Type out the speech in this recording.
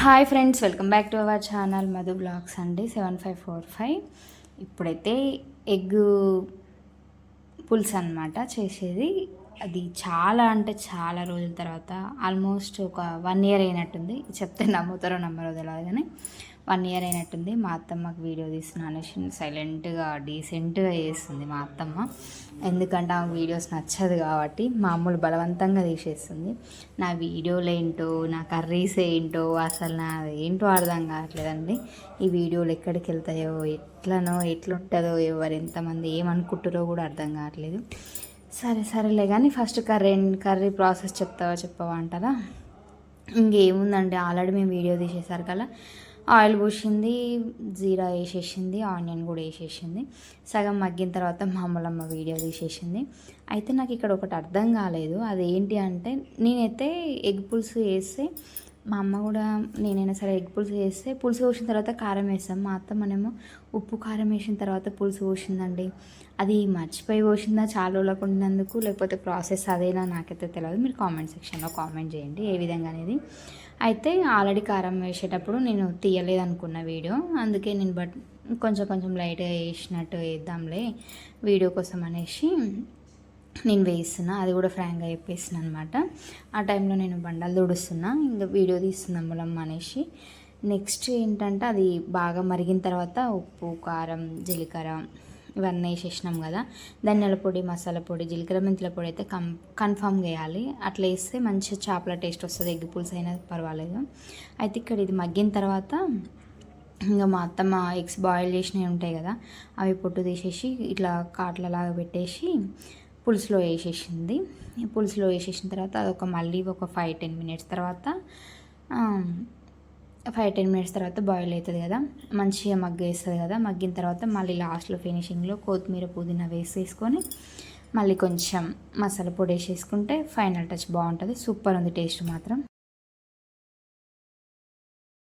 Hi friends, welcome back to our channel Madhu blogs అండి 7545. ఇప్పుడైతే egg పులుసు అనమాట చేసేది. అది చాలా అంటే చాలా రోజుల తర్వాత, ఆల్మోస్ట్ ఒక 1 year అయినట్టుంది. చెప్తే నమ్ముతారో నమ్మరో తెలియదు కానీ 1 year అయినట్టుంది. మా అత్తమ్మకు వీడియో తీస్తున్నా అనేసి సైలెంట్గా డీసెంట్గా చేస్తుంది మా అత్తమ్మ. ఎందుకంటే ఆ వీడియోస్ నచ్చదు కాబట్టి మామూలు బలవంతంగా తీసేస్తుంది. నా వీడియోలు ఏంటో, నా కర్రీస్ ఏంటో, అసలు నా ఏంటో అర్థం కావట్లేదండి. ఈ వీడియోలు ఎక్కడికి వెళ్తాయో, ఎట్లుంటుందో, ఎవరు ఎంతమంది ఏమనుకుంటారో కూడా అర్థం కావట్లేదు. సరేలే కానీ ఫస్ట్ కర్రీ ప్రాసెస్ చెప్పవా అంటారా? ఇంకేముందండి, ఆల్రెడీ మేము వీడియో తీసేసారు కదా. ఆయిల్ పోసింది, జీరా వేసేసింది, ఆనియన్ కూడా వేసేసింది. సగం మగ్గిన తర్వాత మామూలమ్మ వీడియో తీసేసింది. అయితే నాకు ఇక్కడ ఒకటి అర్థం కాలేదు. అదేంటి అంటే, నేనైతే ఎగ్ పులుసు వేస్తే, మా అమ్మ కూడా నేనైనా సరే ఎగ్ పులుసు వేస్తే పులుసు పోసిన తర్వాత కారం వేస్తాం. మా అత్తమ్మనేమో ఉప్పు కారం వేసిన తర్వాత పులుసు పోసిందండి. అది మర్చిపోయి పోసిందా చాలా రోజులకు ఉండినందుకు, లేకపోతే ప్రాసెస్ అదేనా నాకైతే తెలియదు. మీరు కామెంట్ సెక్షన్లో కామెంట్ చేయండి ఏ విధంగా అనేది. అయితే ఆల్రెడీ కారం వేసేటప్పుడు నేను తీయలేదు అనుకున్న వీడియో, అందుకే నేను కొంచెం లైట్గా వేసినట్టు వేద్దాంలే వీడియో కోసం అనేసి నేను వేస్తున్నా. అది కూడా ఫ్రాంక్గా చెప్పేస్తున్నా అనమాట. ఆ టైంలో నేను బండలు తుడుస్తున్నా, ఇంకా వీడియో తీస్తున్నాం మూలం అనేసి. నెక్స్ట్ ఏంటంటే, అది బాగా మరిగిన తర్వాత ఉప్పు, కారం, జీలకర్ర ఇవన్నీ వేసేసినాం కదా. ధనియాల పొడి, మసాలా పొడి, జీలకర్ర మెంతుల పొడి అయితే కన్ఫామ్గా వేయాలి. అట్లా వేస్తే మంచిగా చేపల టేస్ట్ వస్తుంది. ఎగ్ పులుసు అయినా పర్వాలేదు. అయితే ఇక్కడ ఇది మగ్గిన తర్వాత ఇంకా మా అత్తమ్మ ఎగ్స్ బాయిల్ చేసినవి ఉంటాయి కదా, అవి పొట్టు తీసేసి ఇట్లా కాట్లలాగా పెట్టేసి పులుసులో వేసేసింది. పులుసులో వేసేసిన తర్వాత అదొక మళ్ళీ ఒక 5-10 minutes తర్వాత 5-10 minutes తర్వాత బాయిల్ అవుతుంది కదా, మంచిగా మగ్గేస్తుంది కదా. మగ్గిన తర్వాత మళ్ళీ లాస్ట్లో ఫినిషింగ్లో కొత్తిమీర, పుదీనా వేసేసుకొని మళ్ళీ కొంచెం మసాలా పొడి వేసేసుకుంటే ఫైనల్ టచ్ బాగుంటుంది. సూపర్ ఉంది టేస్ట్ మాత్రం.